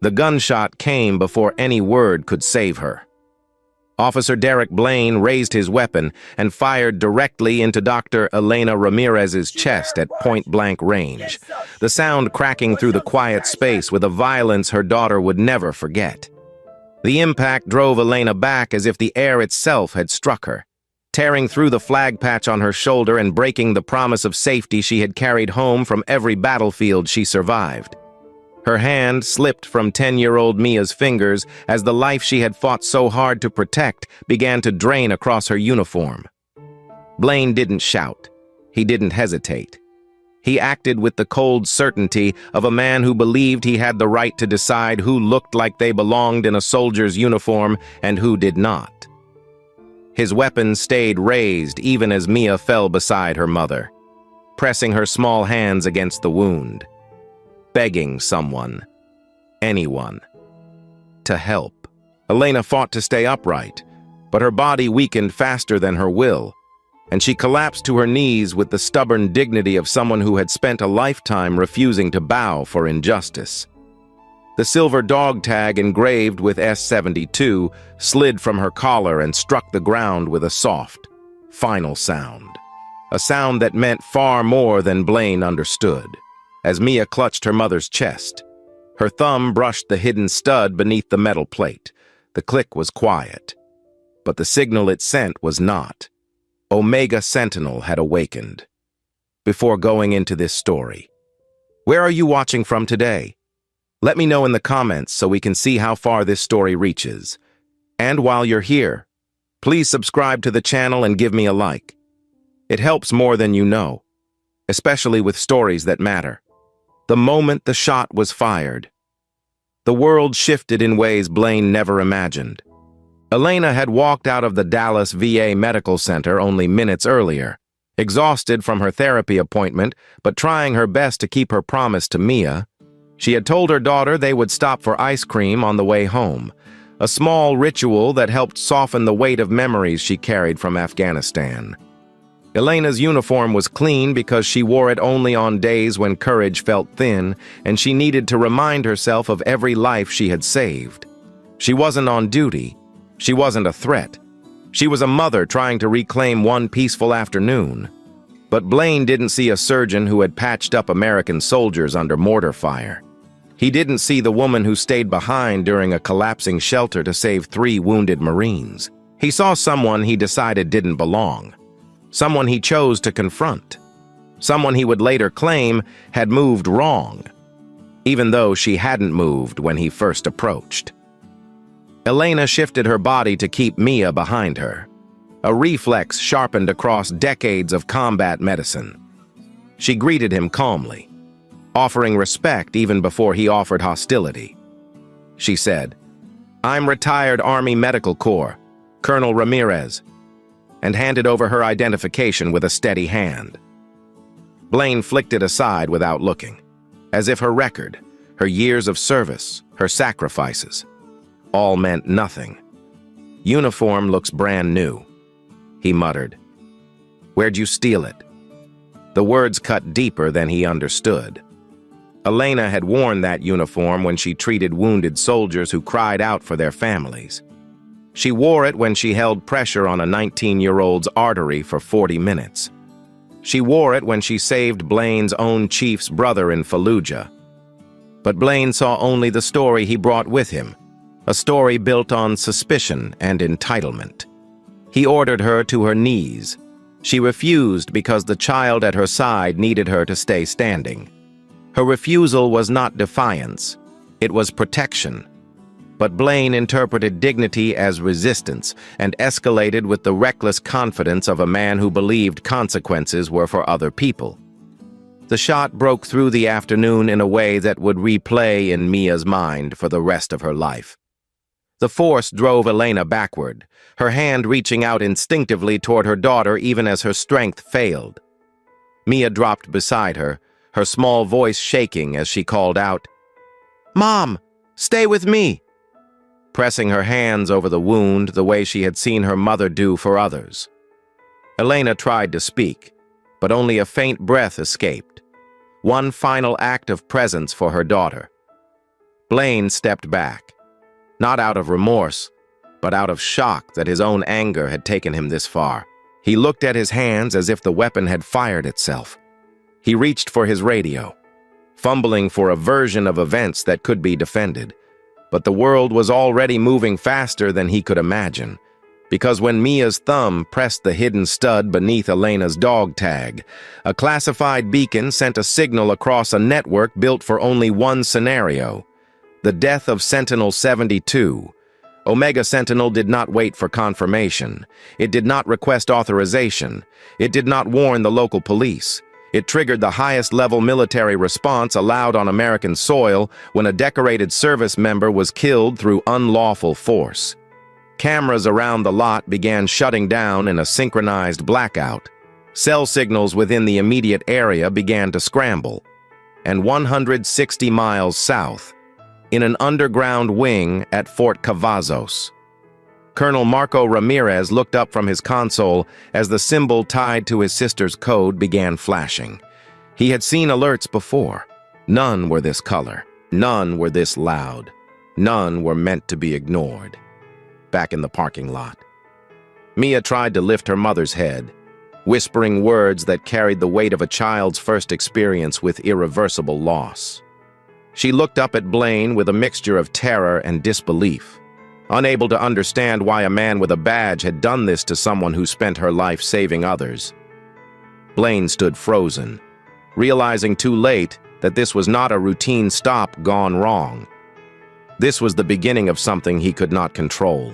The gunshot came before any word could save her. Officer Derek Blaine raised his weapon and fired directly into Dr. Elena Ramirez's chest at point-blank range, the sound cracking through the quiet space with a violence her daughter would never forget. The impact drove Elena back as if the air itself had struck her, tearing through the flag patch on her shoulder and breaking the promise of safety she had carried home from every battlefield she survived. Her hand slipped from 10-year-old Mia's fingers as the life she had fought so hard to protect began to drain across her uniform. Blaine didn't shout. He didn't hesitate. He acted with the cold certainty of a man who believed he had the right to decide who looked like they belonged in a soldier's uniform and who did not. His weapon stayed raised even as Mia fell beside her mother, pressing her small hands against the wound, begging someone, anyone, to help. Elena fought to stay upright, but her body weakened faster than her will, and she collapsed to her knees with the stubborn dignity of someone who had spent a lifetime refusing to bow for injustice. The silver dog tag engraved with S-72 slid from her collar and struck the ground with a soft, final sound. A sound that meant far more than Blaine understood. As Mia clutched her mother's chest, her thumb brushed the hidden stud beneath the metal plate. The click was quiet, but the signal it sent was not. Omega Sentinel had awakened. Before going into this story, where are you watching from today? Let me know in the comments so we can see how far this story reaches. And while you're here, please subscribe to the channel and give me a like. It helps more than you know, especially with stories that matter. The moment the shot was fired, the world shifted in ways Blaine never imagined. Elena had walked out of the Dallas VA Medical Center only minutes earlier, exhausted from her therapy appointment, but trying her best to keep her promise to Mia. She had told her daughter they would stop for ice cream on the way home, a small ritual that helped soften the weight of memories she carried from Afghanistan. Elena's uniform was clean because she wore it only on days when courage felt thin, and she needed to remind herself of every life she had saved. She wasn't on duty. She wasn't a threat. She was a mother trying to reclaim one peaceful afternoon. But Blaine didn't see a surgeon who had patched up American soldiers under mortar fire. He didn't see the woman who stayed behind during a collapsing shelter to save 3 wounded Marines. He saw someone he decided didn't belong. Someone he chose to confront. Someone he would later claim had moved wrong, even though she hadn't moved when he first approached. Elena shifted her body to keep Mia behind her, a reflex sharpened across decades of combat medicine. She greeted him calmly, offering respect even before he offered hostility. She said, "I'm retired Army Medical Corps, Colonel Ramirez," and handed over her identification with a steady hand. Blaine flicked it aside without looking, as if her record, her years of service, her sacrifices, all meant nothing. "Uniform looks brand new," he muttered. "Where'd you steal it?" The words cut deeper than he understood. Elena had worn that uniform when she treated wounded soldiers who cried out for their families. She wore it when she held pressure on a 19-year-old's artery for 40 minutes. She wore it when she saved Blaine's own chief's brother in Fallujah. But Blaine saw only the story he brought with him, a story built on suspicion and entitlement. He ordered her to her knees. She refused because the child at her side needed her to stay standing. Her refusal was not defiance, it was protection. But Blaine interpreted dignity as resistance and escalated with the reckless confidence of a man who believed consequences were for other people. The shot broke through the afternoon in a way that would replay in Mia's mind for the rest of her life. The force drove Elena backward, her hand reaching out instinctively toward her daughter even as her strength failed. Mia dropped beside her, her small voice shaking as she called out, "Mom, stay with me!" pressing her hands over the wound the way she had seen her mother do for others. Elena tried to speak, but only a faint breath escaped. One final act of presence for her daughter. Blaine stepped back, not out of remorse, but out of shock that his own anger had taken him this far. He looked at his hands as if the weapon had fired itself. He reached for his radio, fumbling for a version of events that could be defended. But the world was already moving faster than he could imagine, because when Mia's thumb pressed the hidden stud beneath Elena's dog tag, a classified beacon sent a signal across a network built for only one scenario: the death of Sentinel-72. Omega Sentinel did not wait for confirmation. It did not request authorization. It did not warn the local police. It triggered the highest-level military response allowed on American soil when a decorated service member was killed through unlawful force. Cameras around the lot began shutting down in a synchronized blackout. Cell signals within the immediate area began to scramble. And 160 miles south, in an underground wing at Fort Cavazos, Colonel Marco Ramirez looked up from his console as the symbol tied to his sister's code began flashing. He had seen alerts before. None were this color. None were this loud. None were meant to be ignored. Back in the parking lot, Mia tried to lift her mother's head, whispering words that carried the weight of a child's first experience with irreversible loss. She looked up at Blaine with a mixture of terror and disbelief, unable to understand why a man with a badge had done this to someone who spent her life saving others. Blaine stood frozen, realizing too late that this was not a routine stop gone wrong. This was the beginning of something he could not control.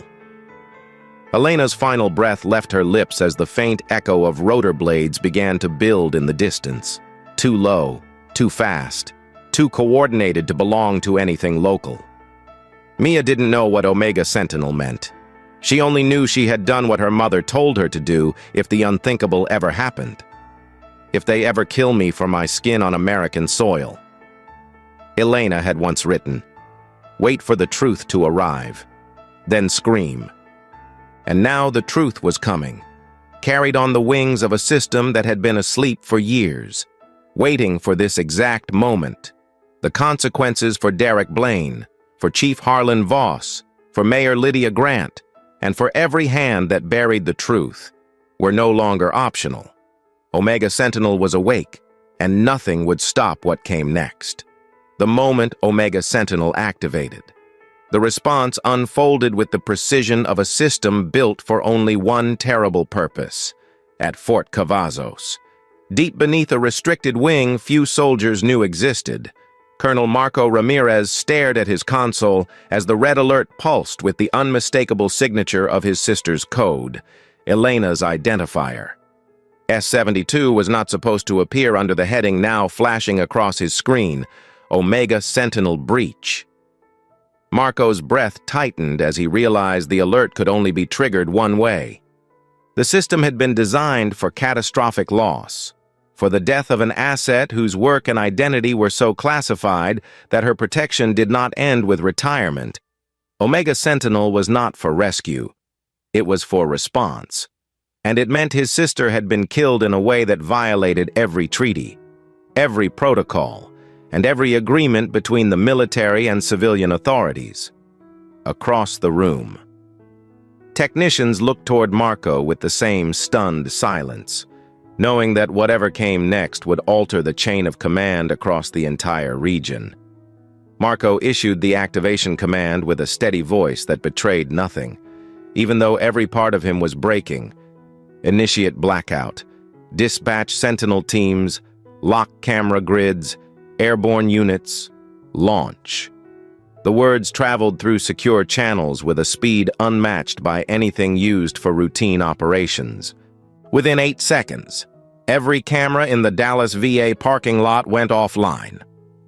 Elena's final breath left her lips as the faint echo of rotor blades began to build in the distance. Too low, too fast, too coordinated to belong to anything local. Mia didn't know what Omega Sentinel meant. She only knew she had done what her mother told her to do if the unthinkable ever happened. If they ever kill me for my skin on American soil. Elena had once written, "Wait for the truth to arrive, then scream." And now the truth was coming, carried on the wings of a system that had been asleep for years, waiting for this exact moment. The consequences for Derek Blaine, for Chief Harlan Voss, for Mayor Lydia Grant, and for every hand that buried the truth, were no longer optional. Omega Sentinel was awake, and nothing would stop what came next. The moment Omega Sentinel activated, the response unfolded with the precision of a system built for only one terrible purpose: at Fort Cavazos, deep beneath a restricted wing few soldiers knew existed, Colonel Marco Ramirez stared at his console as the red alert pulsed with the unmistakable signature of his sister's code, Elena's identifier. S-72 was not supposed to appear under the heading now flashing across his screen, Omega Sentinel Breach. Marco's breath tightened as he realized the alert could only be triggered one way. The system had been designed for catastrophic loss, for the death of an asset whose work and identity were so classified that her protection did not end with retirement. Omega Sentinel was not for rescue. It was for response. And it meant his sister had been killed in a way that violated every treaty, every protocol, and every agreement between the military and civilian authorities. Across the room, technicians looked toward Marco with the same stunned silence, knowing that whatever came next would alter the chain of command across the entire region. Marco issued the activation command with a steady voice that betrayed nothing, even though every part of him was breaking. Initiate blackout. Dispatch Sentinel teams. Lock camera grids. Airborne units. Launch. The words traveled through secure channels with a speed unmatched by anything used for routine operations. Within 8 seconds, every camera in the Dallas VA parking lot went offline,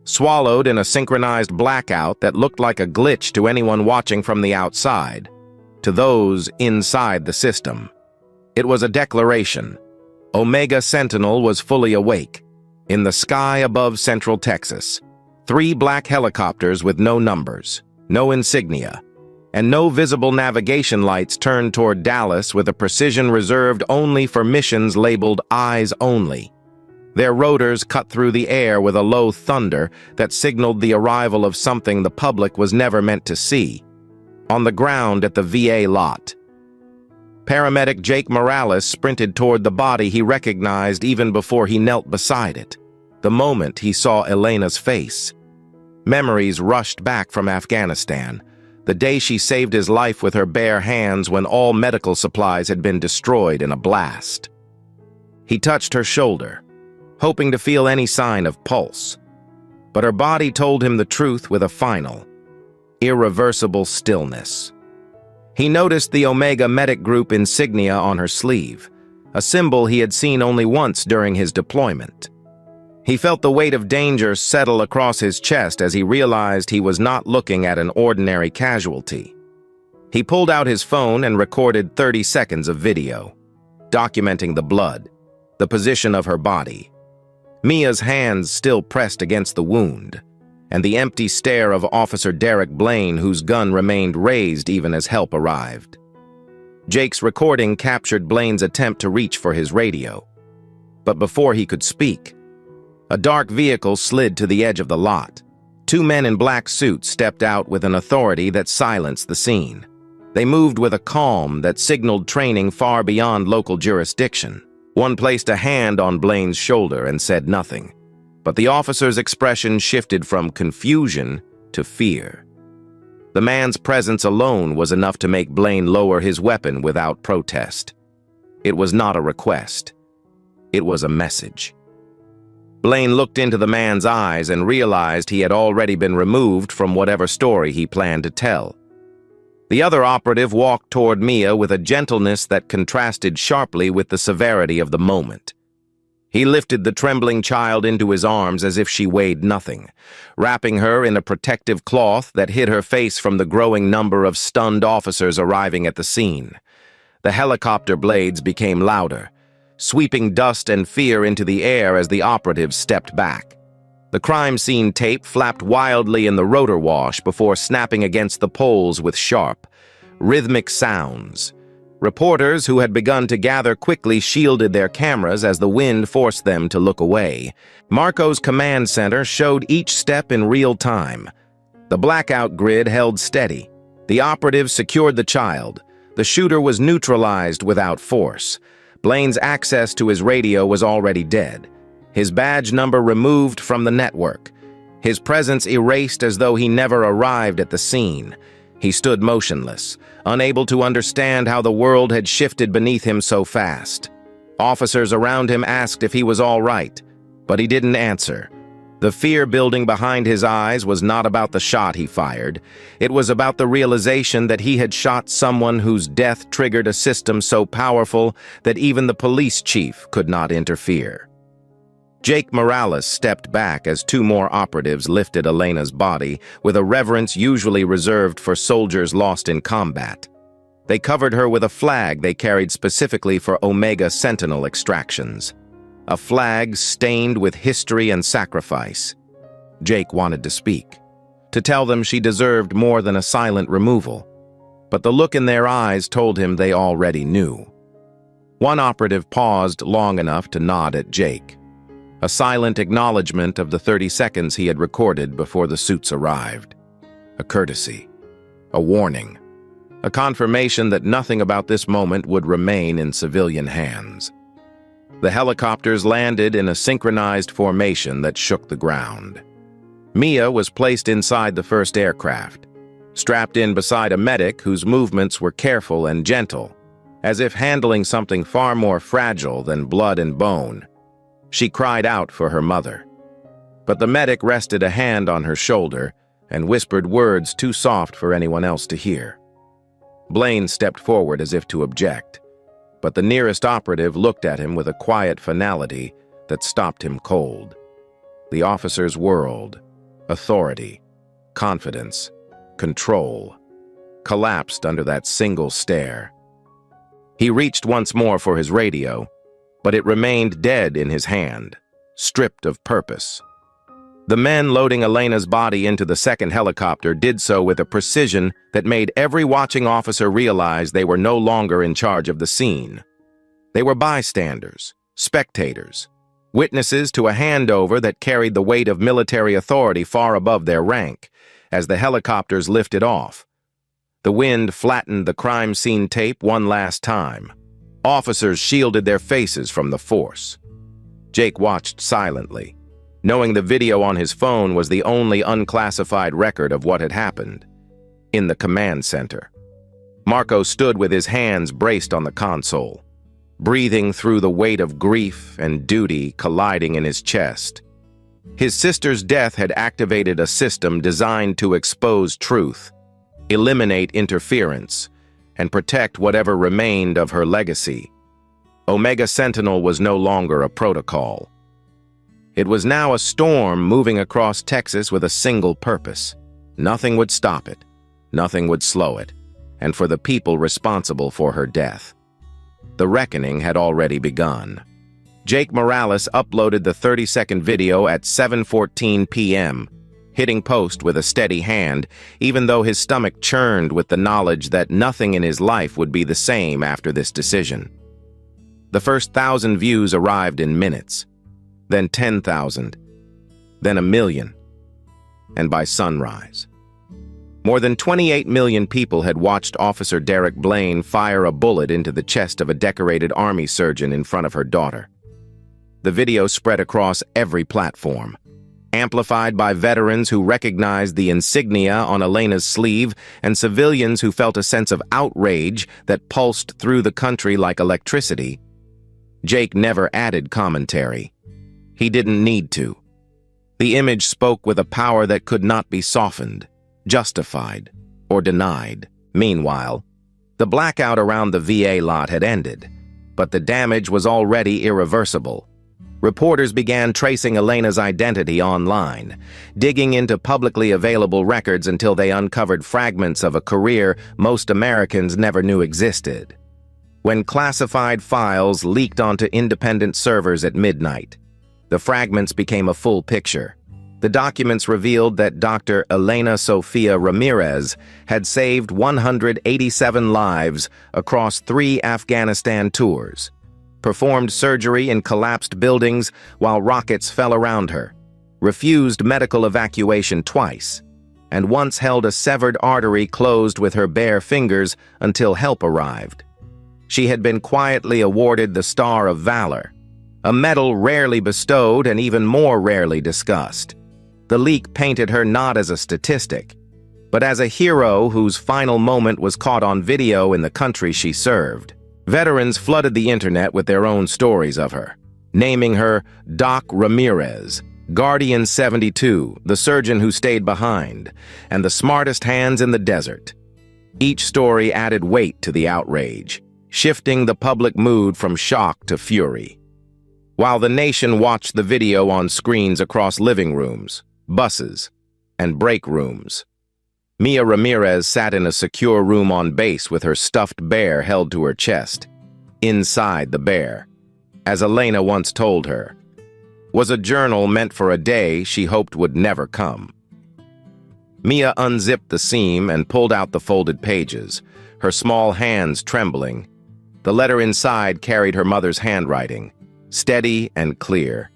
swallowed in a synchronized blackout that looked like a glitch to anyone watching from the outside. To those inside the system, it was a declaration. Omega Sentinel was fully awake. In the sky above Central Texas, 3 black helicopters with no numbers, no insignia, and no visible navigation lights turned toward Dallas with a precision reserved only for missions labeled Eyes Only. Their rotors cut through the air with a low thunder that signaled the arrival of something the public was never meant to see. On the ground at the VA lot, paramedic Jake Morales sprinted toward the body he recognized even before he knelt beside it. The moment he saw Elena's face, memories rushed back from Afghanistan, the day she saved his life with her bare hands when all medical supplies had been destroyed in a blast. He touched her shoulder, hoping to feel any sign of pulse, but her body told him the truth with a final, irreversible stillness. He noticed the Omega Medic Group insignia on her sleeve, a symbol he had seen only once during his deployment. He felt the weight of danger settle across his chest as he realized he was not looking at an ordinary casualty. He pulled out his phone and recorded 30 seconds of video, documenting the blood, the position of her body, Mia's hands still pressed against the wound, and the empty stare of Officer Derek Blaine, whose gun remained raised even as help arrived. Jake's recording captured Blaine's attempt to reach for his radio. But before he could speak, a dark vehicle slid to the edge of the lot. Two men in black suits stepped out with an authority that silenced the scene. They moved with a calm that signaled training far beyond local jurisdiction. One placed a hand on Blaine's shoulder and said nothing, but the officer's expression shifted from confusion to fear. The man's presence alone was enough to make Blaine lower his weapon without protest. It was not a request. It was a message. Blaine looked into the man's eyes and realized he had already been removed from whatever story he planned to tell. The other operative walked toward Mia with a gentleness that contrasted sharply with the severity of the moment. He lifted the trembling child into his arms as if she weighed nothing, wrapping her in a protective cloth that hid her face from the growing number of stunned officers arriving at the scene. The helicopter blades became louder, sweeping dust and fear into the air as the operatives stepped back. The crime scene tape flapped wildly in the rotor wash before snapping against the poles with sharp, rhythmic sounds. Reporters who had begun to gather quickly shielded their cameras as the wind forced them to look away. Marco's command center showed each step in real time. The blackout grid held steady. The operatives secured the child. The shooter was neutralized without force. Blaine's access to his radio was already dead, his badge number removed from the network, his presence erased as though he never arrived at the scene. He stood motionless, unable to understand how the world had shifted beneath him so fast. Officers around him asked if he was all right, but he didn't answer. The fear building behind his eyes was not about the shot he fired. It was about the realization that he had shot someone whose death triggered a system so powerful that even the police chief could not interfere. Jake Morales stepped back as two more operatives lifted Elena's body with a reverence usually reserved for soldiers lost in combat. They covered her with a flag they carried specifically for Omega Sentinel extractions. A flag stained with history and sacrifice. Jake wanted to speak, to tell them she deserved more than a silent removal, but the look in their eyes told him they already knew. One operative paused long enough to nod at Jake, a silent acknowledgement of the 30 seconds he had recorded before the suits arrived. A courtesy, a warning, a confirmation that nothing about this moment would remain in civilian hands. The helicopters landed in a synchronized formation that shook the ground. Mia was placed inside the first aircraft, strapped in beside a medic whose movements were careful and gentle, as if handling something far more fragile than blood and bone. She cried out for her mother, but the medic rested a hand on her shoulder and whispered words too soft for anyone else to hear. Blaine stepped forward as if to object, but the nearest operative looked at him with a quiet finality that stopped him cold. The officer's world, authority, confidence, control, collapsed under that single stare. He reached once more for his radio, but it remained dead in his hand, stripped of purpose. The men loading Elena's body into the second helicopter did so with a precision that made every watching officer realize they were no longer in charge of the scene. They were bystanders, spectators, witnesses to a handover that carried the weight of military authority far above their rank, as the helicopters lifted off. The wind flattened the crime scene tape one last time. Officers shielded their faces from the force. Jake watched silently, knowing the video on his phone was the only unclassified record of what had happened. In the command center, Marco stood with his hands braced on the console, breathing through the weight of grief and duty colliding in his chest. His sister's death had activated a system designed to expose truth, eliminate interference, and protect whatever remained of her legacy. Omega Sentinel was no longer a protocol. It was now a storm moving across Texas with a single purpose. Nothing would stop it, nothing would slow it, and for the people responsible for her death. The reckoning had already begun. Jake Morales uploaded the 30-second video at 7:14 p.m., hitting post with a steady hand, even though his stomach churned with the knowledge that nothing in his life would be the same after this decision. The first 1,000 views arrived in minutes, then 10,000, then 1,000,000, and by sunrise. More than 28 million people had watched Officer Derek Blaine fire a bullet into the chest of a decorated Army surgeon in front of her daughter. The video spread across every platform, amplified by veterans who recognized the insignia on Elena's sleeve and civilians who felt a sense of outrage that pulsed through the country like electricity. Jake never added commentary. He didn't need to. The image spoke with a power that could not be softened, justified, or denied. Meanwhile, the blackout around the VA lot had ended, but the damage was already irreversible. Reporters began tracing Elena's identity online, digging into publicly available records until they uncovered fragments of a career most Americans never knew existed. When classified files leaked onto independent servers at midnight, the fragments became a full picture. The documents revealed that Dr. Elena Sofia Ramirez had saved 187 lives across 3 Afghanistan tours, performed surgery in collapsed buildings while rockets fell around her, refused medical evacuation twice, and once held a severed artery closed with her bare fingers until help arrived. She had been quietly awarded the Star of Valor, a medal rarely bestowed and even more rarely discussed. The leak painted her not as a statistic, but as a hero whose final moment was caught on video in the country she served. Veterans flooded the internet with their own stories of her, naming her Doc Ramirez, Guardian 72, the surgeon who stayed behind, and the smartest hands in the desert. Each story added weight to the outrage, shifting the public mood from shock to fury. While the nation watched the video on screens across living rooms, buses, and break rooms, Mia Ramirez sat in a secure room on base with her stuffed bear held to her chest. Inside the bear, as Elena once told her, was a journal meant for a day she hoped would never come. Mia unzipped the seam and pulled out the folded pages, her small hands trembling. The letter inside carried her mother's handwriting, steady and clear.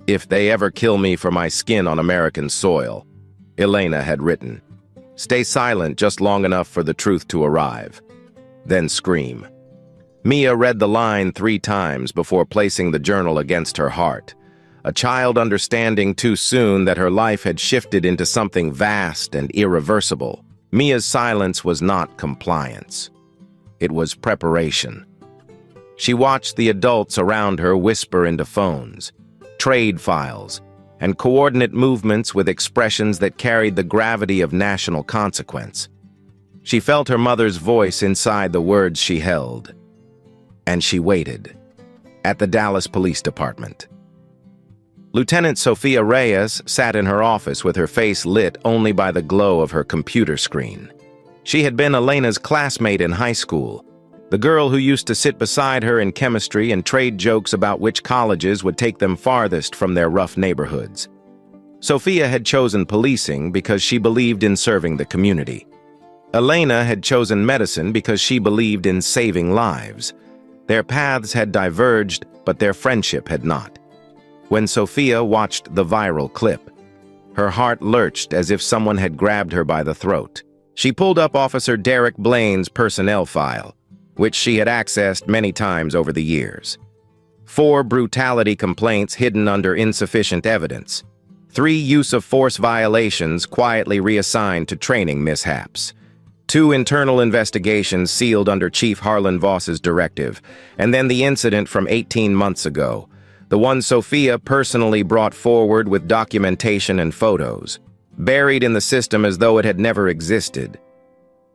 "If they ever kill me for my skin on American soil," Elena had written. "Stay silent just long enough for the truth to arrive. Then scream." Mia read the line 3 times before placing the journal against her heart, a child understanding too soon that her life had shifted into something vast and irreversible. Mia's silence was not compliance. It was preparation. She watched the adults around her whisper into phones, trade files, and coordinate movements with expressions that carried the gravity of national consequence. She felt her mother's voice inside the words she held. And she waited. At the Dallas Police Department. Lieutenant Sofia Reyes sat in her office with her face lit only by the glow of her computer screen. She had been Elena's classmate in high school, the girl who used to sit beside her in chemistry and trade jokes about which colleges would take them farthest from their rough neighborhoods. Sofia had chosen policing because she believed in serving the community. Elena had chosen medicine because she believed in saving lives. Their paths had diverged, but their friendship had not. when Sophia watched the viral clip. Her heart lurched as if someone had grabbed her by the throat. She pulled up Officer Derek Blaine's personnel file, which she had accessed many times over the years. 4 brutality complaints hidden under insufficient evidence. 3 use-of-force violations quietly reassigned to training mishaps. 2 internal investigations sealed under Chief Harlan Voss's directive, and then the incident from 18 months ago, the one Sophia personally brought forward with documentation and photos, buried in the system as though it had never existed.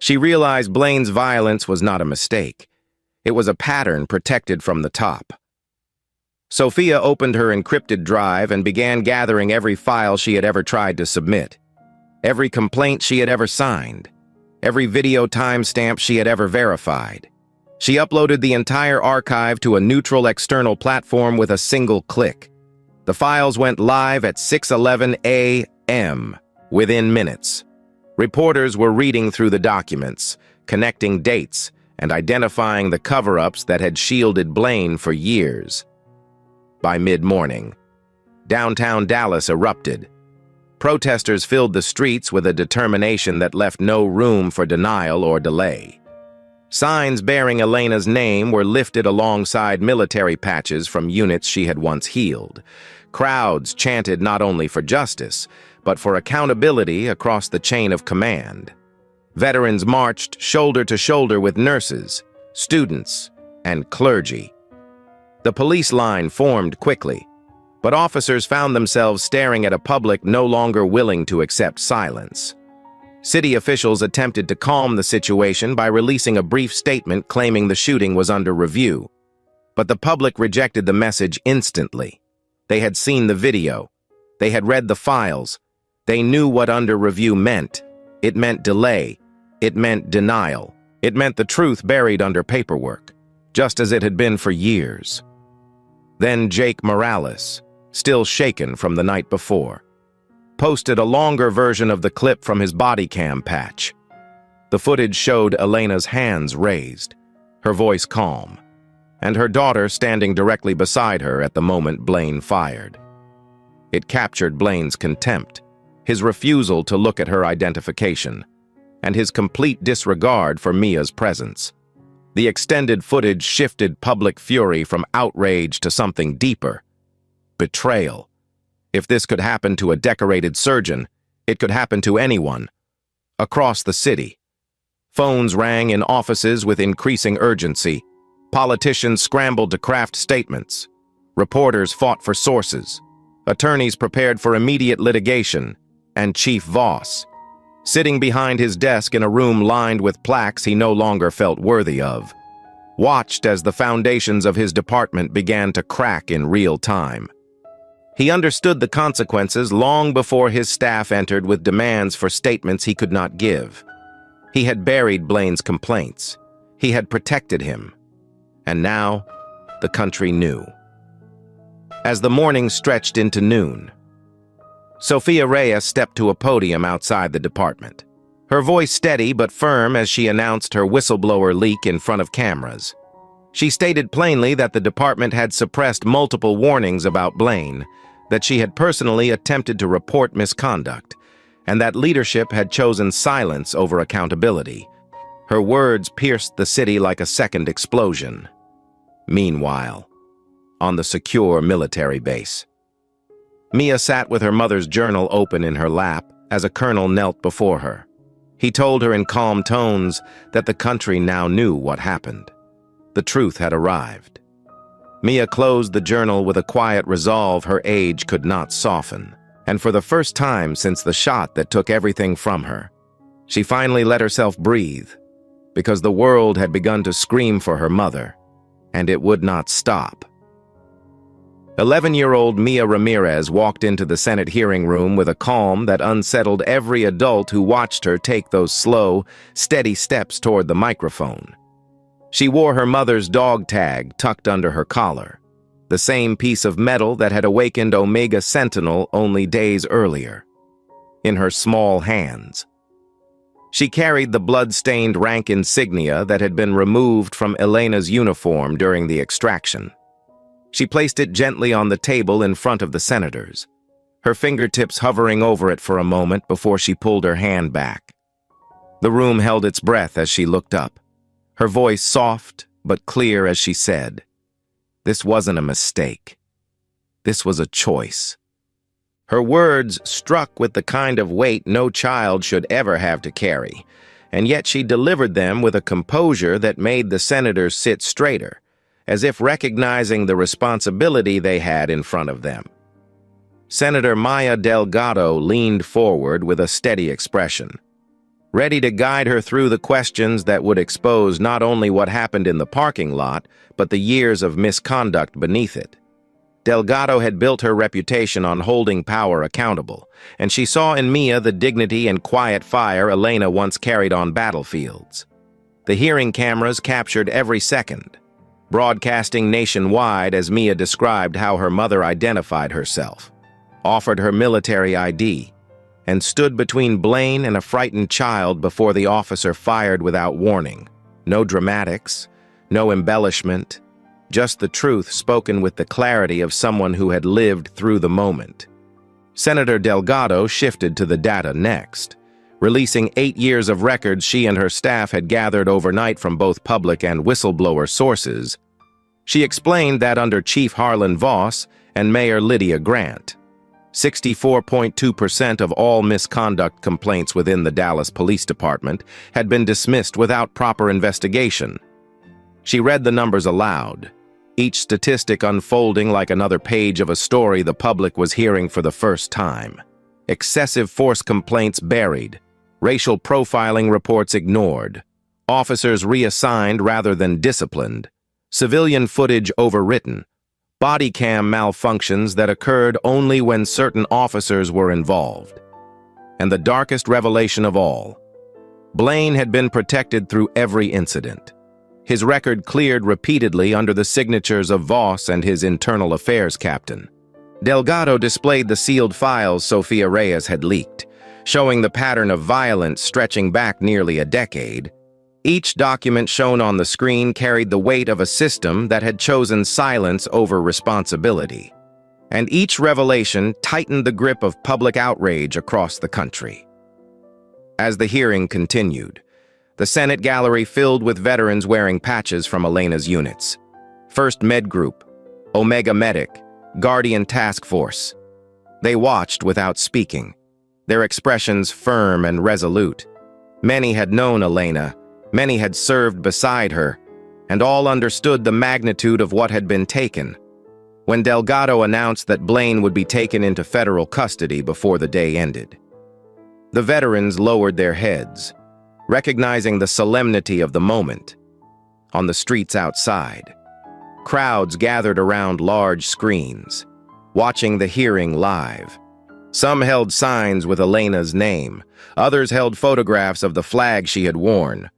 She realized Blaine's violence was not a mistake. It was a pattern protected from the top. Sophia opened her encrypted drive and began gathering every file she had ever tried to submit, every complaint she had ever signed, every video timestamp she had ever verified. She uploaded the entire archive to a neutral external platform with a single click. The files went live at 6:11 a.m. within minutes. Reporters were reading through the documents, connecting dates, and identifying the cover-ups that had shielded Blaine for years. By mid-morning, downtown Dallas erupted. Protesters filled the streets with a determination that left no room for denial or delay. Signs bearing Elena's name were lifted alongside military patches from units she had once healed. Crowds chanted not only for justice, but for accountability across the chain of command. Veterans marched shoulder to shoulder with nurses, students, and clergy. The police line formed quickly, but officers found themselves staring at a public no longer willing to accept silence. City officials attempted to calm the situation by releasing a brief statement claiming the shooting was under review, but the public rejected the message instantly. They had seen the video. They had read the files. They knew what under review meant. It meant delay. It meant denial. It meant the truth buried under paperwork, just as it had been for years. Then Jake Morales, still shaken from the night before, posted a longer version of the clip from his body cam patch. The footage showed Elena's hands raised, her voice calm, and her daughter standing directly beside her at the moment Blaine fired. It captured Blaine's contempt, his refusal to look at her identification, and his complete disregard for Mia's presence. The extended footage shifted public fury from outrage to something deeper: betrayal. If this could happen to a decorated surgeon, it could happen to anyone. Across the city, phones rang in offices with increasing urgency. Politicians scrambled to craft statements. Reporters fought for sources. Attorneys prepared for immediate litigation. And Chief Voss, sitting behind his desk in a room lined with plaques he no longer felt worthy of, watched as the foundations of his department began to crack in real time. He understood the consequences long before his staff entered with demands for statements he could not give. He had buried Blaine's complaints. He had protected him. And now, the country knew. As the morning stretched into noon, Sophia Reyes stepped to a podium outside the department, her voice steady but firm as she announced her whistleblower leak in front of cameras. She stated plainly that the department had suppressed multiple warnings about Blaine, that she had personally attempted to report misconduct, and that leadership had chosen silence over accountability. Her words pierced the city like a second explosion. Meanwhile, on the secure military base, Mia sat with her mother's journal open in her lap as a colonel knelt before her. He told her in calm tones that the country now knew what happened. The truth had arrived. Mia closed the journal with a quiet resolve her age could not soften, and for the first time since the shot that took everything from her, she finally let herself breathe, because the world had begun to scream for her mother, and it would not stop. 11-year-old Mia Ramirez walked into the Senate hearing room with a calm that unsettled every adult who watched her take those slow, steady steps toward the microphone. She wore her mother's dog tag tucked under her collar, the same piece of metal that had awakened Omega Sentinel only days earlier, in her small hands. She carried the blood-stained rank insignia that had been removed from Elena's uniform during the extraction. She placed it gently on the table in front of the senators, her fingertips hovering over it for a moment before she pulled her hand back. The room held its breath as she looked up, her voice soft but clear as she said, "This wasn't a mistake. This was a choice." Her words struck with the kind of weight no child should ever have to carry, and yet she delivered them with a composure that made the senators sit straighter, as if recognizing the responsibility they had in front of them. Senator Maya Delgado leaned forward with a steady expression, ready to guide her through the questions that would expose not only what happened in the parking lot, but the years of misconduct beneath it. Delgado had built her reputation on holding power accountable, and she saw in Mia the dignity and quiet fire Elena once carried on battlefields. The hearing cameras captured every second, broadcasting nationwide as Mia described how her mother identified herself, offered her military ID, and stood between Blaine and a frightened child before the officer fired without warning. No dramatics, no embellishment, just the truth spoken with the clarity of someone who had lived through the moment. Senator Delgado shifted to the data next, releasing 8 years of records she and her staff had gathered overnight from both public and whistleblower sources. She explained that under Chief Harlan Voss and Mayor Lydia Grant, 64.2% of all misconduct complaints within the Dallas Police Department had been dismissed without proper investigation. She read the numbers aloud, each statistic unfolding like another page of a story the public was hearing for the first time. Excessive force complaints buried, racial profiling reports ignored, officers reassigned rather than disciplined, civilian footage overwritten, body cam malfunctions that occurred only when certain officers were involved. And the darkest revelation of all, Blaine had been protected through every incident. His record cleared repeatedly under the signatures of Voss and his internal affairs captain. Delgado displayed the sealed files Sofia Reyes had leaked, showing the pattern of violence stretching back nearly a decade. Each document shown on the screen carried the weight of a system that had chosen silence over responsibility. And each revelation tightened the grip of public outrage across the country. As the hearing continued, the Senate gallery filled with veterans wearing patches from Elena's units. 1st Med Group, Omega Medic, Guardian Task Force. They watched without speaking, their expressions firm and resolute. Many had known Elena, many had served beside her, and all understood the magnitude of what had been taken. When Delgado announced that Blaine would be taken into federal custody before the day ended, the veterans lowered their heads, recognizing the solemnity of the moment. On the streets outside, crowds gathered around large screens, watching the hearing live. Some held signs with Elena's name, others held photographs of the flag she had worn.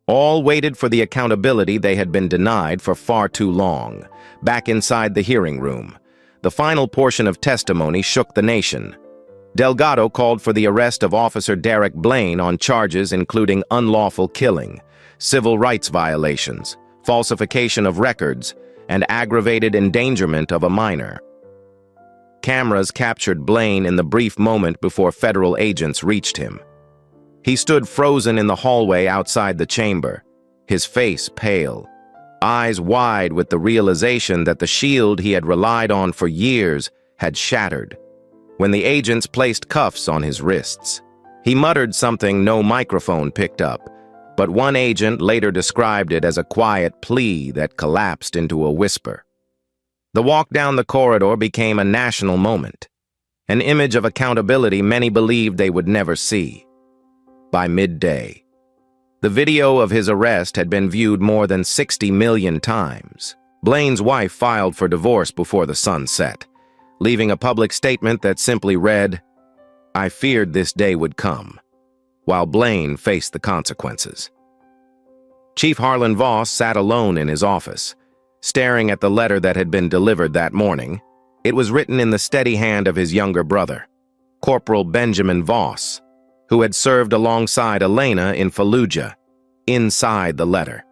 All waited for the accountability they had been denied for far too long. Back inside the hearing room, the final portion of testimony shook the nation. Delgado called for the arrest of Officer Derek Blaine on charges including unlawful killing, civil rights violations, falsification of records, and aggravated endangerment of a minor. Cameras captured Blaine in the brief moment before federal agents reached him. He stood frozen in the hallway outside the chamber, his face pale, eyes wide with the realization that the shield he had relied on for years had shattered. When the agents placed cuffs on his wrists, he muttered something no microphone picked up, but one agent later described it as a quiet plea that collapsed into a whisper. The walk down the corridor became a national moment, an image of accountability many believed they would never see. By midday, the video of his arrest had been viewed more than 60 million times. Blaine's wife filed for divorce before the sun set, leaving a public statement that simply read, "I feared this day would come," while Blaine faced the consequences. Chief Harlan Voss sat alone in his office, staring at the letter that had been delivered that morning. It was written in the steady hand of his younger brother, Corporal Benjamin Voss, who had served alongside Elena in Fallujah. Inside the letter,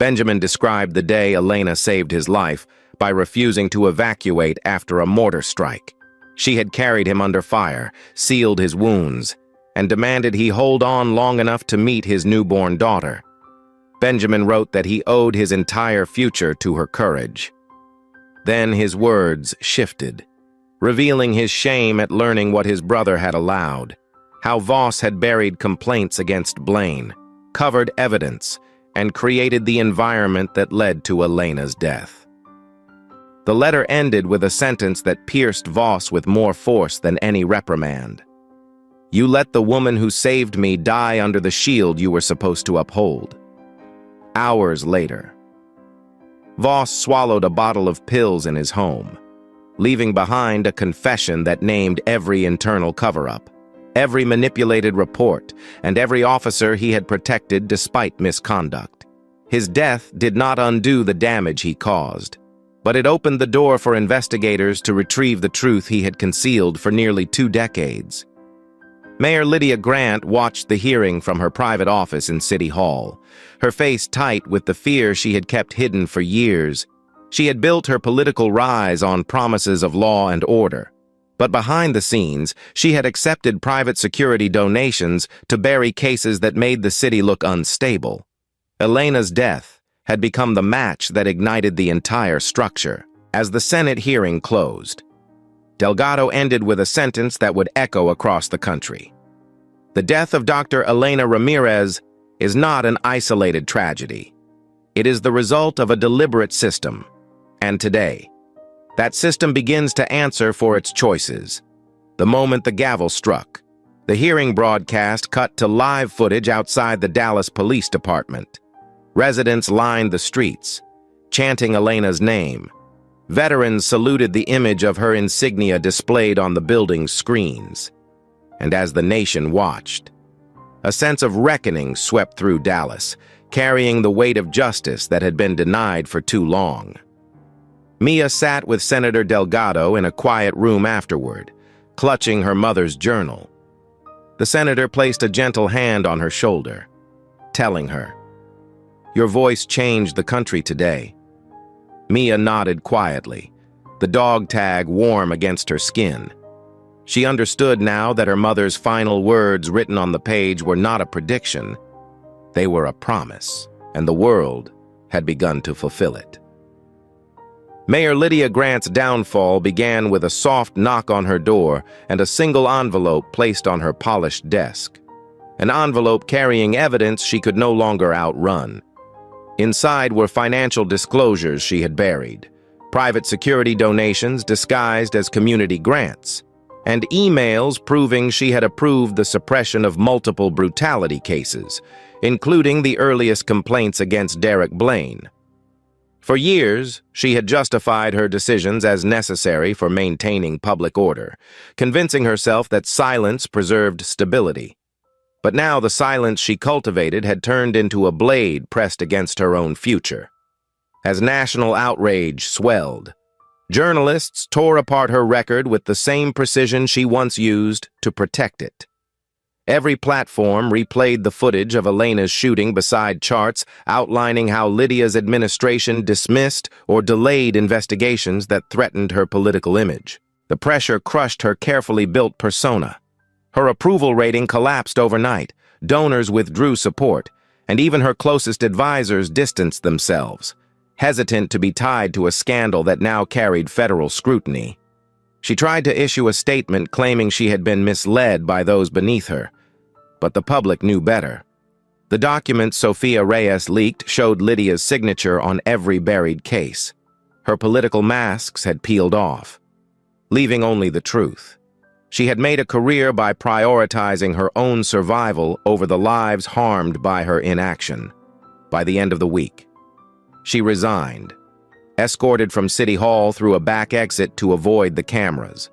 Benjamin described the day Elena saved his life by refusing to evacuate after a mortar strike. She had carried him under fire, sealed his wounds, and demanded he hold on long enough to meet his newborn daughter. Benjamin wrote that he owed his entire future to her courage. Then his words shifted, revealing his shame at learning what his brother had allowed, how Voss had buried complaints against Blaine, covered evidence, and created the environment that led to Elena's death. The letter ended with a sentence that pierced Voss with more force than any reprimand. "You let the woman who saved me die under the shield you were supposed to uphold." Hours later, Voss swallowed a bottle of pills in his home, leaving behind a confession that named every internal cover-up, every manipulated report, and every officer he had protected despite misconduct. His death did not undo the damage he caused, but it opened the door for investigators to retrieve the truth he had concealed for nearly 2 decades. Mayor Lydia Grant watched the hearing from her private office in City Hall, her face tight with the fear she had kept hidden for years. She had built her political rise on promises of law and order. But behind the scenes, she had accepted private security donations to bury cases that made the city look unstable. Elena's death had become the match that ignited the entire structure. As the Senate hearing closed, Delgado ended with a sentence that would echo across the country. The death of Dr. Elena Ramirez is not an isolated tragedy. It is the result of a deliberate system. And today, that system begins to answer for its choices. The moment the gavel struck, the hearing broadcast cut to live footage outside the Dallas Police Department. Residents lined the streets, chanting Elena's name. Veterans saluted the image of her insignia displayed on the building's screens. And as the nation watched, a sense of reckoning swept through Dallas, carrying the weight of justice that had been denied for too long. Mia sat with Senator Delgado in a quiet room afterward, clutching her mother's journal. The senator placed a gentle hand on her shoulder, telling her, "Your voice changed the country today." Mia nodded quietly, the dog tag warm against her skin. She understood now that her mother's final words written on the page were not a prediction. They were a promise, and the world had begun to fulfill it. Mayor Lydia Grant's downfall began with a soft knock on her door and a single envelope placed on her polished desk. An envelope carrying evidence she could no longer outrun. Inside were financial disclosures she had buried, private security donations disguised as community grants, and emails proving she had approved the suppression of multiple brutality cases, including the earliest complaints against Derek Blaine. For years, she had justified her decisions as necessary for maintaining public order, convincing herself that silence preserved stability. But now the silence she cultivated had turned into a blade pressed against her own future. As national outrage swelled, journalists tore apart her record with the same precision she once used to protect it. Every platform replayed the footage of Elena's shooting beside charts outlining how Lydia's administration dismissed or delayed investigations that threatened her political image. The pressure crushed her carefully built persona. Her approval rating collapsed overnight, donors withdrew support, and even her closest advisors distanced themselves, hesitant to be tied to a scandal that now carried federal scrutiny. She tried to issue a statement claiming she had been misled by those beneath her, but the public knew better. The documents Sofia Reyes leaked showed Lydia's signature on every buried case. Her political masks had peeled off, leaving only the truth. She had made a career by prioritizing her own survival over the lives harmed by her inaction. By the end of the week, she resigned, escorted from City Hall through a back exit to avoid the cameras.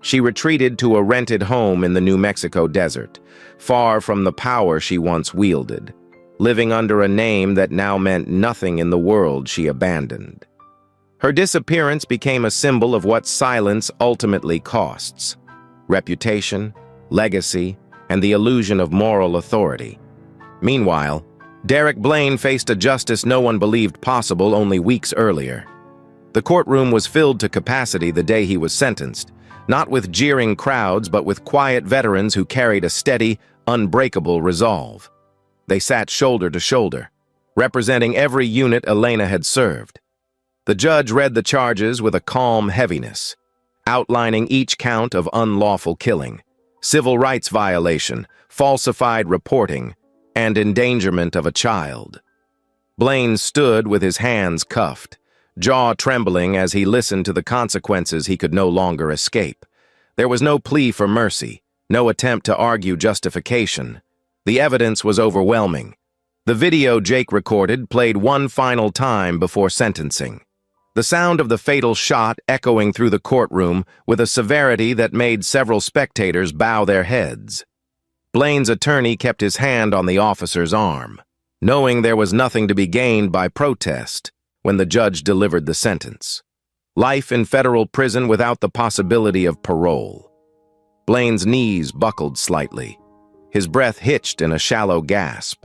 She retreated to a rented home in the New Mexico desert, far from the power she once wielded, living under a name that now meant nothing in the world she abandoned. Her disappearance became a symbol of what silence ultimately costs: reputation, legacy, and the illusion of moral authority. Meanwhile, Derek Blaine faced a justice no one believed possible only weeks earlier. The courtroom was filled to capacity the day he was sentenced, not with jeering crowds but with quiet veterans who carried a steady, unbreakable resolve. They sat shoulder to shoulder, representing every unit Elena had served. The judge read the charges with a calm heaviness, outlining each count of unlawful killing, civil rights violation, falsified reporting, and endangerment of a child. Blaine stood with his hands cuffed, jaw trembling as he listened to the consequences he could no longer escape. There was no plea for mercy, no attempt to argue justification. The evidence was overwhelming. The video Jake recorded played one final time before sentencing. The sound of the fatal shot echoing through the courtroom with a severity that made several spectators bow their heads. Blaine's attorney kept his hand on the officer's arm, knowing there was nothing to be gained by protest when the judge delivered the sentence. Life in federal prison without the possibility of parole. Blaine's knees buckled slightly. His breath hitched in a shallow gasp.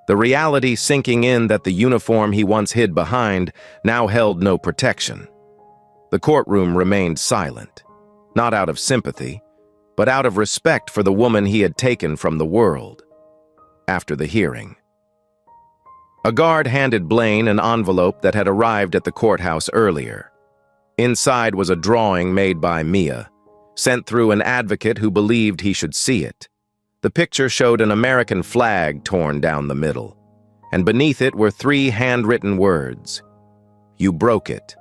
The reality sinking in that the uniform he once hid behind now held no protection. The courtroom remained silent, not out of sympathy, but out of respect for the woman he had taken from the world. After the hearing, a guard handed Blaine an envelope that had arrived at the courthouse earlier. Inside was a drawing made by Mia, sent through an advocate who believed he should see it. The picture showed an American flag torn down the middle, and beneath it were 3 handwritten words: "You broke it."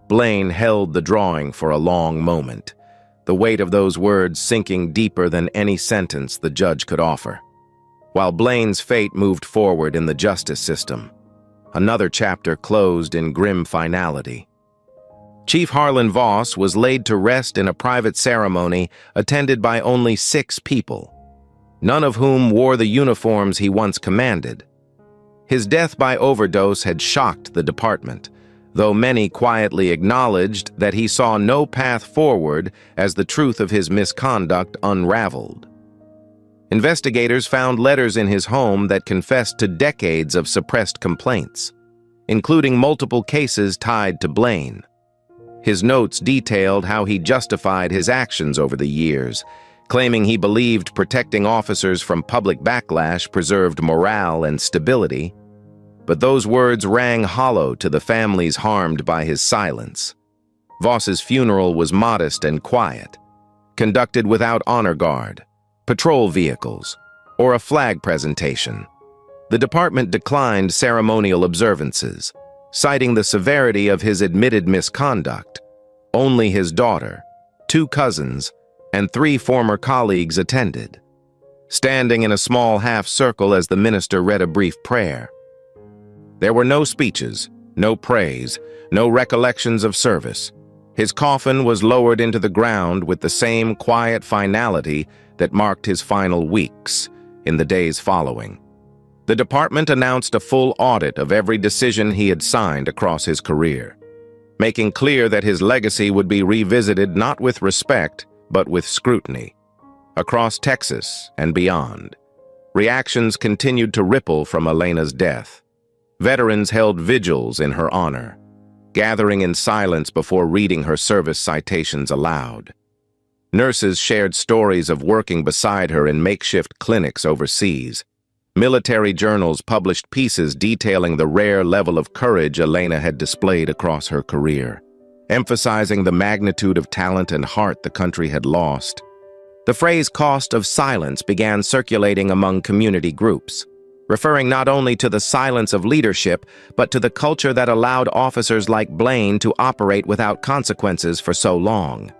Blaine held the drawing for a long moment, the weight of those words sinking deeper than any sentence the judge could offer. While Blaine's fate moved forward in the justice system, another chapter closed in grim finality. Chief Harlan Voss was laid to rest in a private ceremony attended by only 6 people, none of whom wore the uniforms he once commanded. His death by overdose had shocked the department, though many quietly acknowledged that he saw no path forward as the truth of his misconduct unraveled. Investigators found letters in his home that confessed to decades of suppressed complaints, including multiple cases tied to Blaine. His notes detailed how he justified his actions over the years, claiming he believed protecting officers from public backlash preserved morale and stability. But those words rang hollow to the families harmed by his silence. Voss's funeral was modest and quiet, conducted without honor guard, patrol vehicles, or a flag presentation. The department declined ceremonial observances, citing the severity of his admitted misconduct. Only his daughter, 2 cousins, and 3 former colleagues attended, standing in a small half-circle as the minister read a brief prayer. There were no speeches, no praise, no recollections of service. His coffin was lowered into the ground with the same quiet finality that marked his final weeks in the days following. The department announced a full audit of every decision he had signed across his career, making clear that his legacy would be revisited not with respect, but with scrutiny. Across Texas and beyond, reactions continued to ripple from Elena's death. Veterans held vigils in her honor, gathering in silence before reading her service citations aloud. Nurses shared stories of working beside her in makeshift clinics overseas. Military journals published pieces detailing the rare level of courage Elena had displayed across her career, emphasizing the magnitude of talent and heart the country had lost. The phrase "cost of silence" began circulating among community groups, referring not only to the silence of leadership, but to the culture that allowed officers like Blaine to operate without consequences for so long.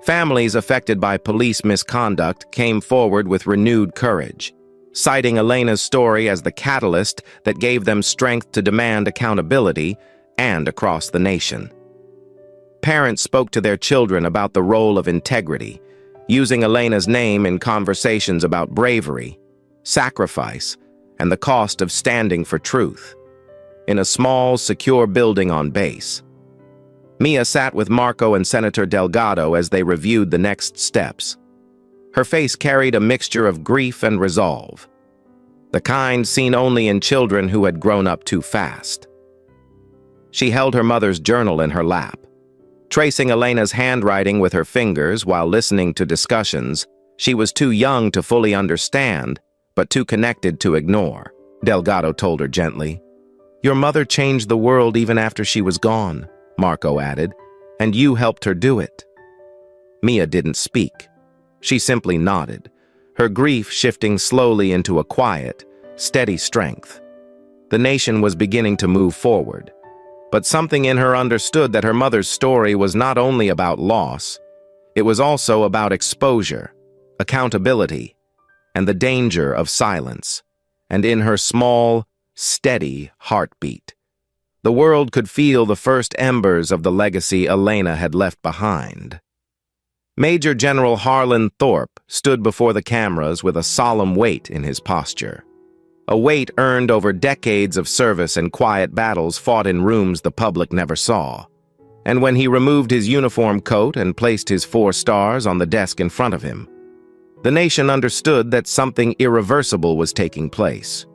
Families affected by police misconduct came forward with renewed courage, citing Elena's story as the catalyst that gave them strength to demand accountability and across the nation. Parents spoke to their children about the role of integrity, using Elena's name in conversations about bravery, sacrifice, and the cost of standing for truth. In a small, secure building on base, Mia sat with Marco and Senator Delgado as they reviewed the next steps. Her face carried a mixture of grief and resolve. the kind seen only in children who had grown up too fast. She held her mother's journal in her lap, tracing Elena's handwriting with her fingers while listening to discussions she was too young to fully understand, but too connected to ignore. Delgado told her gently. "Your mother changed the world even after she was gone," Marco added, "and you helped her do it." Mia didn't speak. She simply nodded, her grief shifting slowly into a quiet, steady strength. The nation was beginning to move forward, but something in her understood that her mother's story was not only about loss, it was also about exposure, accountability, and the danger of silence. And in her small, steady heartbeat, the world could feel the first embers of the legacy Elena had left behind. Major General Harlan Thorpe stood before the cameras with a solemn weight in his posture. A weight earned over decades of service and quiet battles fought in rooms the public never saw. And when he removed his uniform coat and placed his 4 stars on the desk in front of him, the nation understood that something irreversible was taking place.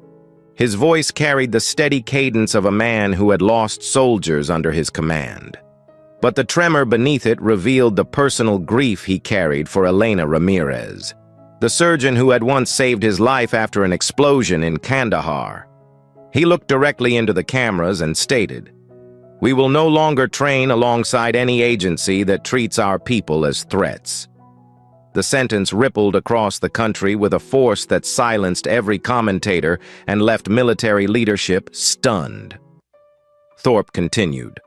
His voice carried the steady cadence of a man who had lost soldiers under his command. But the tremor beneath it revealed the personal grief he carried for Elena Ramirez, the surgeon who had once saved his life after an explosion in Kandahar. He looked directly into the cameras and stated, "We will no longer train alongside any agency that treats our people as threats." The sentence rippled across the country with a force that silenced every commentator and left military leadership stunned. Thorpe continued,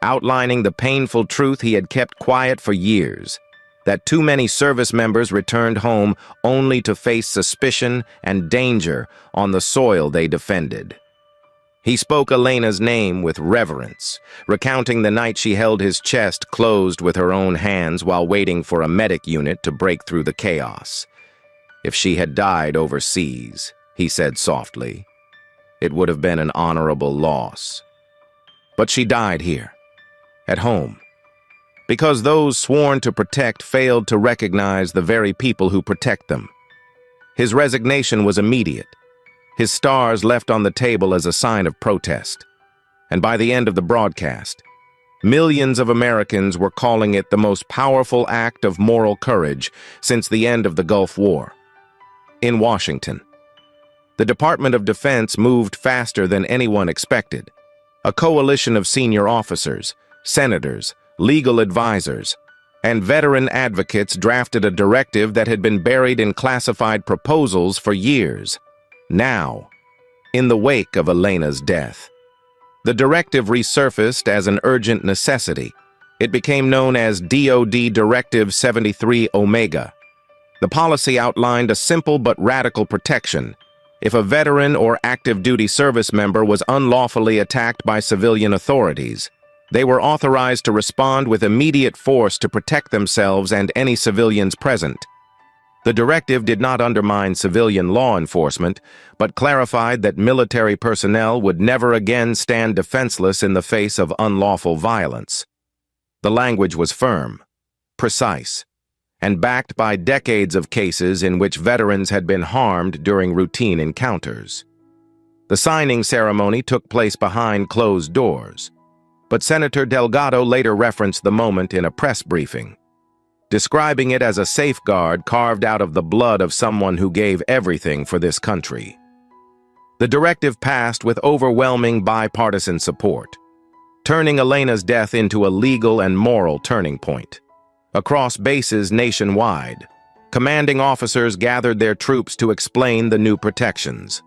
outlining the painful truth he had kept quiet for years, that too many service members returned home only to face suspicion and danger on the soil they defended. He spoke Elena's name with reverence, recounting the night she held his chest closed with her own hands while waiting for a medic unit to break through the chaos. "If she had died overseas," he said softly, "it would have been an honorable loss. But she died here, at home, because those sworn to protect failed to recognize the very people who protect them." His resignation was immediate, his stars left on the table as a sign of protest. And by the end of the broadcast, millions of Americans were calling it the most powerful act of moral courage since the end of the Gulf War. In Washington, the Department of Defense moved faster than anyone expected. A coalition of senior officers, senators, legal advisors, and veteran advocates drafted a directive that had been buried in classified proposals for years. Now, in the wake of Elena's death, the directive resurfaced as an urgent necessity. It became known as DoD Directive 73 Omega. The policy outlined a simple but radical protection. If a veteran or active duty service member was unlawfully attacked by civilian authorities, they were authorized to respond with immediate force to protect themselves and any civilians present. The directive did not undermine civilian law enforcement, but clarified that military personnel would never again stand defenseless in the face of unlawful violence. The language was firm, precise, and backed by decades of cases in which veterans had been harmed during routine encounters. The signing ceremony took place behind closed doors, but Senator Delgado later referenced the moment in a press briefing, describing it as a safeguard carved out of the blood of someone who gave everything for this country. The directive passed with overwhelming bipartisan support, turning Elena's death into a legal and moral turning point. Across bases nationwide, commanding officers gathered their troops to explain the new protections,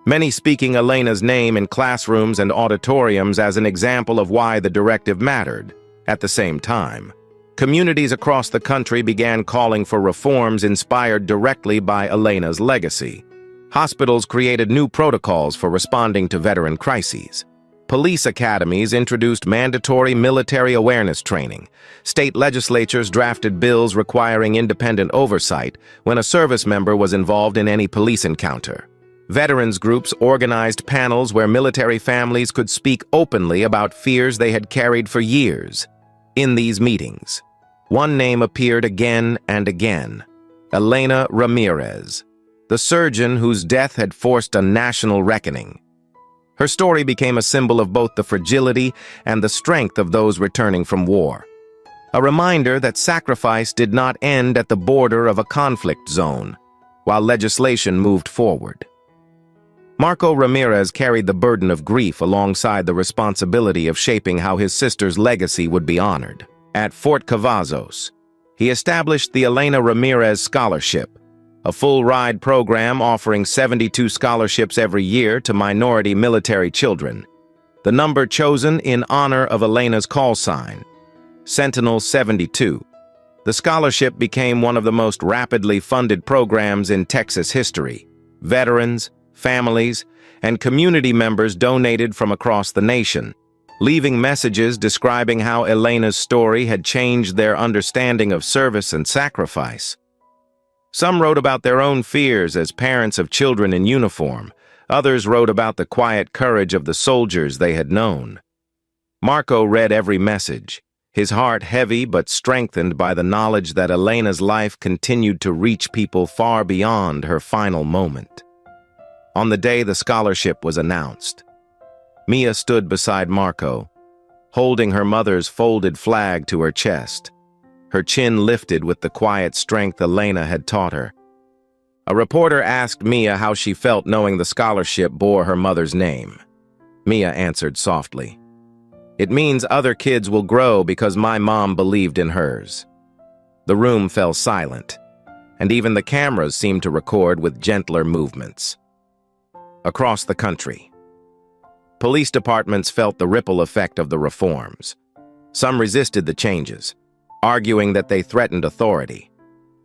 many speaking Elena's name in classrooms and auditoriums as an example of why the directive mattered. At the same time, communities across the country began calling for reforms inspired directly by Elena's legacy. Hospitals created new protocols for responding to veteran crises. Police academies introduced mandatory military awareness training. State legislatures drafted bills requiring independent oversight when a service member was involved in any police encounter. Veterans groups organized panels where military families could speak openly about fears they had carried for years. In these meetings, one name appeared again and again: Elena Ramirez. the surgeon whose death had forced a national reckoning. Her story became a symbol of both the fragility and the strength of those returning from war. A reminder that sacrifice did not end at the border of a conflict zone, while legislation moved forward. Marco Ramirez carried the burden of grief alongside the responsibility of shaping how his sister's legacy would be honored. At Fort Cavazos, he established the Elena Ramirez Scholarship, a full-ride program offering 72 scholarships every year to minority military children, the number chosen in honor of Elena's call sign, Sentinel 72. The scholarship became one of the most rapidly funded programs in Texas history. Veterans, families, and community members donated from across the nation, leaving messages describing how Elena's story had changed their understanding of service and sacrifice. Some wrote about their own fears as parents of children in uniform. Others wrote about the quiet courage of the soldiers they had known. Marco read every message, his heart heavy but strengthened by the knowledge that Elena's life continued to reach people far beyond her final moment. On the day the scholarship was announced, Mia stood beside Marco, holding her mother's folded flag to her chest, her chin lifted with the quiet strength Elena had taught her. A reporter asked Mia how she felt knowing the scholarship bore her mother's name. Mia answered softly, "It means other kids will grow because my mom believed in hers." The room fell silent, and even the cameras seemed to record with gentler movements. Across the country, police departments felt the ripple effect of the reforms. Some resisted the changes, arguing that they threatened authority.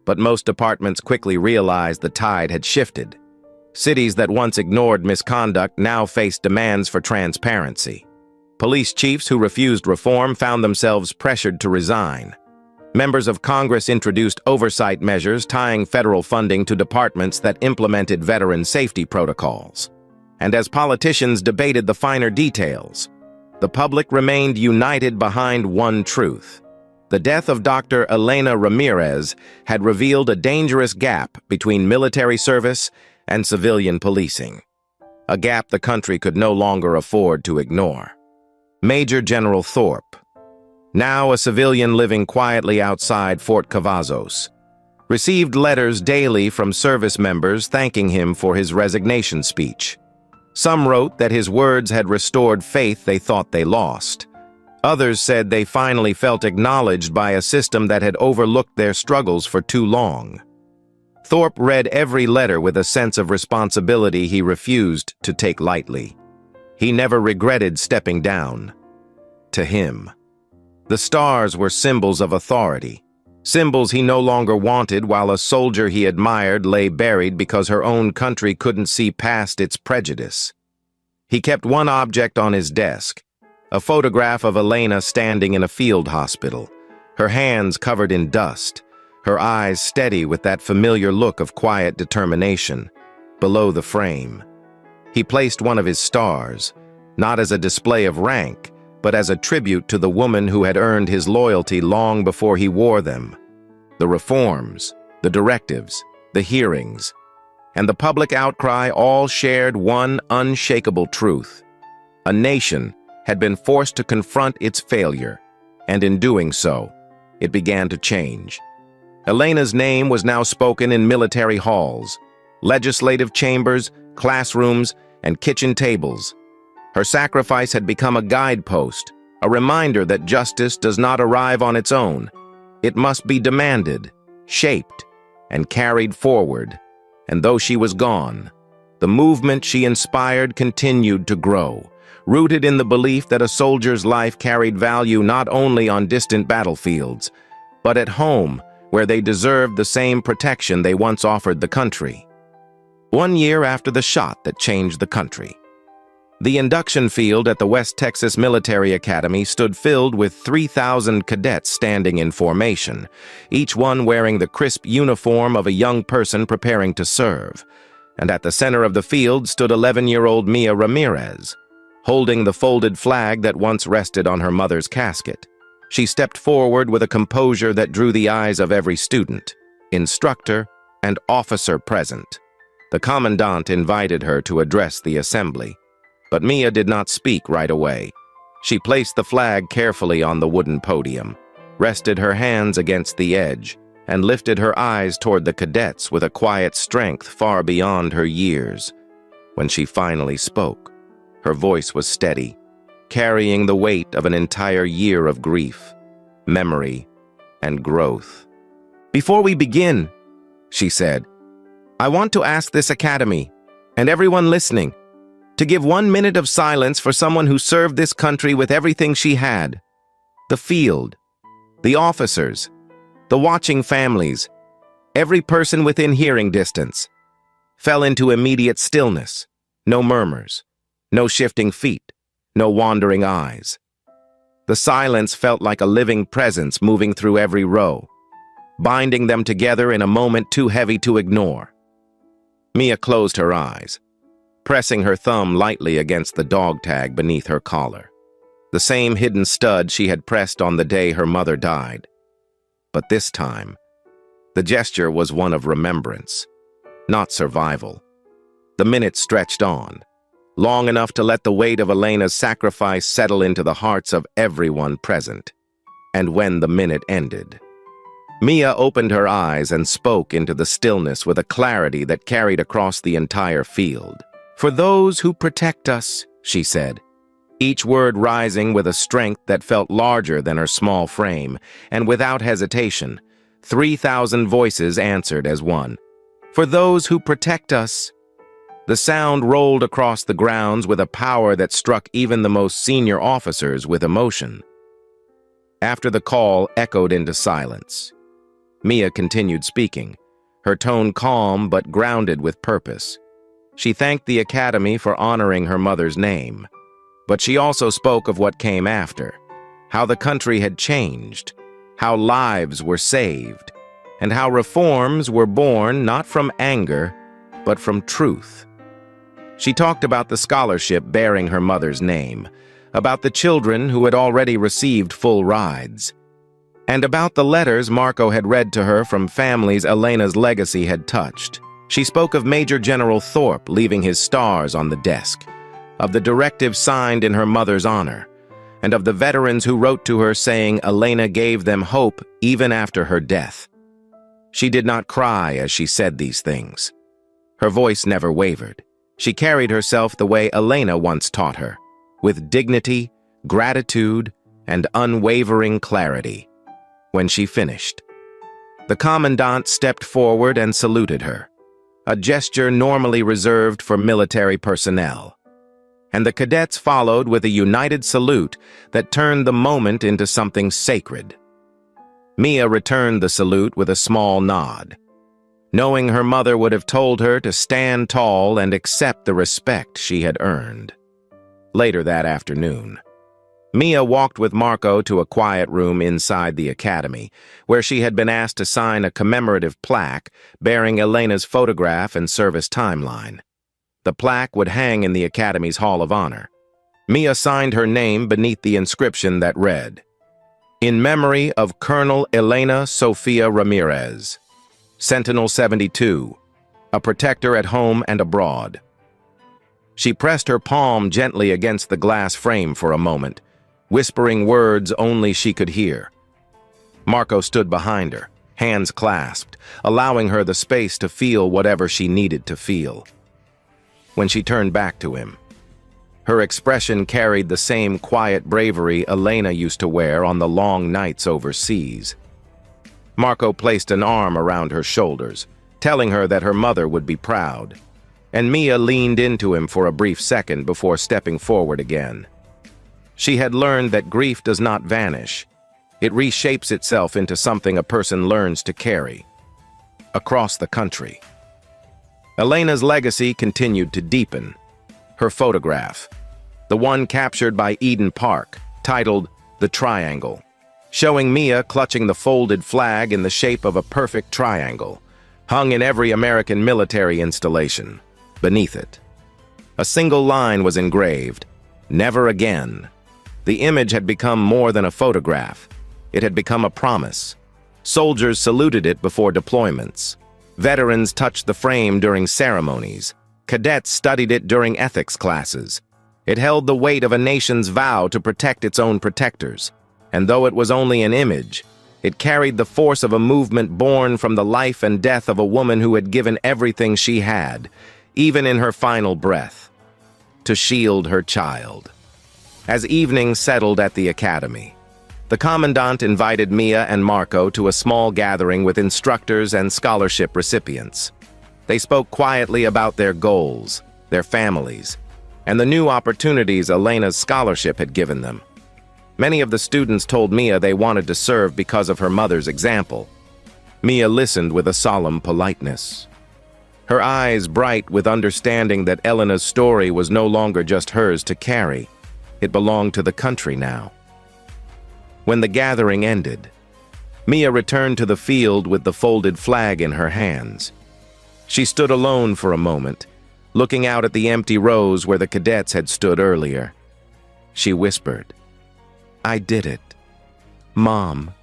But most departments quickly realized the tide had shifted. Cities that once ignored misconduct now faced demands for transparency. Police chiefs who refused reform found themselves pressured to resign. Members of Congress introduced oversight measures tying federal funding to departments that implemented veteran safety protocols. And as politicians debated the finer details, the public remained united behind one truth. The death of Dr. Elena Ramirez had revealed a dangerous gap between military service and civilian policing, a gap the country could no longer afford to ignore. Major General Thorpe, now a civilian living quietly outside Fort Cavazos, received letters daily from service members thanking him for his resignation speech. Some wrote that his words had restored faith they thought they lost. Others said they finally felt acknowledged by a system that had overlooked their struggles for too long. Thorpe read every letter with a sense of responsibility he refused to take lightly. He never regretted stepping down. To him, the stars were symbols of authority, symbols he no longer wanted, while a soldier he admired lay buried because her own country couldn't see past its prejudice. He kept one object on his desk, a photograph of Elena standing in a field hospital, her hands covered in dust, her eyes steady with that familiar look of quiet determination. Below the frame, he placed one of his stars, not as a display of rank, but as a tribute to the woman who had earned his loyalty long before he wore them. The reforms, the directives, the hearings, and the public outcry all shared one unshakable truth. A nation had been forced to confront its failure, and in doing so, it began to change. Elena's name was now spoken in military halls, legislative chambers, classrooms, and kitchen tables. Her sacrifice had become a guidepost, a reminder that justice does not arrive on its own. It must be demanded, shaped, and carried forward. And though she was gone, the movement she inspired continued to grow, rooted in the belief that a soldier's life carried value not only on distant battlefields, but at home, where they deserved the same protection they once offered the country. 1 year after the shot that changed the country, the induction field at the West Texas Military Academy stood filled with 3,000 cadets standing in formation, each one wearing the crisp uniform of a young person preparing to serve. And at the center of the field stood 11-year-old Mia Ramirez, holding the folded flag that once rested on her mother's casket. She stepped forward with a composure that drew the eyes of every student, instructor, and officer present. The commandant invited her to address the assembly, but Mia did not speak right away. She placed the flag carefully on the wooden podium, rested her hands against the edge, and lifted her eyes toward the cadets with a quiet strength far beyond her years. When she finally spoke, her voice was steady, carrying the weight of an entire year of grief, memory, and growth. "Before we begin," she said, "I want to ask this academy, and everyone listening, to give 1 minute of silence for someone who served this country with everything she had. The field, the officers, the watching families, every person within hearing distance, fell into immediate stillness. No murmurs, no shifting feet, no wandering eyes. The silence felt like a living presence moving through every row, binding them together in a moment too heavy to ignore. Mia closed her eyes, pressing her thumb lightly against the dog tag beneath her collar, the same hidden stud she had pressed on the day her mother died. But this time, the gesture was one of remembrance, not survival. The minutes stretched on, long enough to let the weight of Elena's sacrifice settle into the hearts of everyone present. And when the minute ended, Mia opened her eyes and spoke into the stillness with a clarity that carried across the entire field. "For those who protect us," she said, each word rising with a strength that felt larger than her small frame, and without hesitation, 3,000 voices answered as one. "For those who protect us." The sound rolled across the grounds with a power that struck even the most senior officers with emotion. After the call echoed into silence, Mia continued speaking, her tone calm but grounded with purpose. She thanked the Academy for honoring her mother's name, but she also spoke of what came after, how the country had changed, how lives were saved, and how reforms were born not from anger, but from truth. She talked about the scholarship bearing her mother's name, about the children who had already received full rides, and about the letters Marco had read to her from families Elena's legacy had touched. She spoke of Major General Thorpe leaving his stars on the desk, of the directive signed in her mother's honor, and of the veterans who wrote to her saying Elena gave them hope even after her death. She did not cry as she said these things. Her voice never wavered. She carried herself the way Elena once taught her, with dignity, gratitude, and unwavering clarity. When she finished, the commandant stepped forward and saluted her, a gesture normally reserved for military personnel. And the cadets followed with a united salute that turned the moment into something sacred. Mia returned the salute with a small nod, knowing her mother would have told her to stand tall and accept the respect she had earned. Later that afternoon, Mia walked with Marco to a quiet room inside the academy, where she had been asked to sign a commemorative plaque bearing Elena's photograph and service timeline. The plaque would hang in the academy's Hall of Honor. Mia signed her name beneath the inscription that read, "In memory of Colonel Elena Sofia Ramirez, Sentinel 72, a protector at home and abroad." She pressed her palm gently against the glass frame for a moment, whispering words only she could hear. Marco stood behind her, hands clasped, allowing her the space to feel whatever she needed to feel. When she turned back to him, her expression carried the same quiet bravery Elena used to wear on the long nights overseas. Marco placed an arm around her shoulders, telling her that her mother would be proud, and Mia leaned into him for a brief second before stepping forward again. She had learned that grief does not vanish. It reshapes itself into something a person learns to carry. Across the country, Elena's legacy continued to deepen. Her photograph, the one captured by Eden Park, titled "The Triangle," showing Mia clutching the folded flag in the shape of a perfect triangle, hung in every American military installation. Beneath it, a single line was engraved, "Never again." The image had become more than a photograph. It had become a promise. Soldiers saluted it before deployments. Veterans touched the frame during ceremonies. Cadets studied it during ethics classes. It held the weight of a nation's vow to protect its own protectors. And though it was only an image, it carried the force of a movement born from the life and death of a woman who had given everything she had, even in her final breath, to shield her child. As evening settled at the academy, the commandant invited Mia and Marco to a small gathering with instructors and scholarship recipients. They spoke quietly about their goals, their families, and the new opportunities Elena's scholarship had given them. Many of the students told Mia they wanted to serve because of her mother's example. Mia listened with a solemn politeness, her eyes bright with understanding that Elena's story was no longer just hers to carry. It belonged to the country now. When the gathering ended, Mia returned to the field with the folded flag in her hands. She stood alone for a moment, looking out at the empty rows where the cadets had stood earlier. She whispered, "I did it, Mom."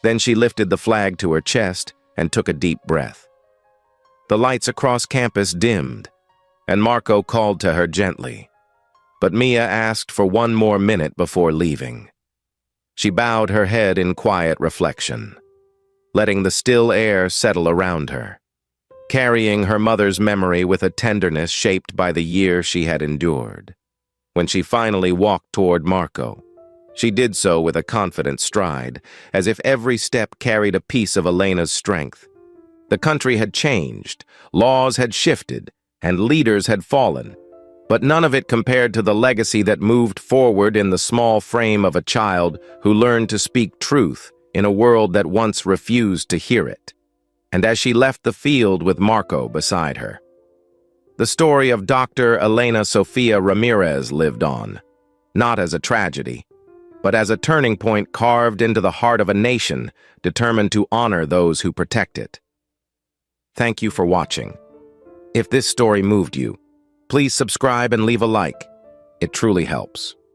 Then she lifted the flag to her chest and took a deep breath. The lights across campus dimmed, and Marco called to her gently. But Mia asked for one more minute before leaving. She bowed her head in quiet reflection, letting the still air settle around her, carrying her mother's memory with a tenderness shaped by the year she had endured. When she finally walked toward Marco, she did so with a confident stride, as if every step carried a piece of Elena's strength. The country had changed, laws had shifted, and leaders had fallen, but none of it compared to the legacy that moved forward in the small frame of a child who learned to speak truth in a world that once refused to hear it. And as she left the field with Marco beside her, the story of Dr. Elena Sofia Ramirez lived on, not as a tragedy, but as a turning point carved into the heart of a nation determined to honor those who protect it. Thank you for watching. If this story moved you, please subscribe and leave a like. It truly helps.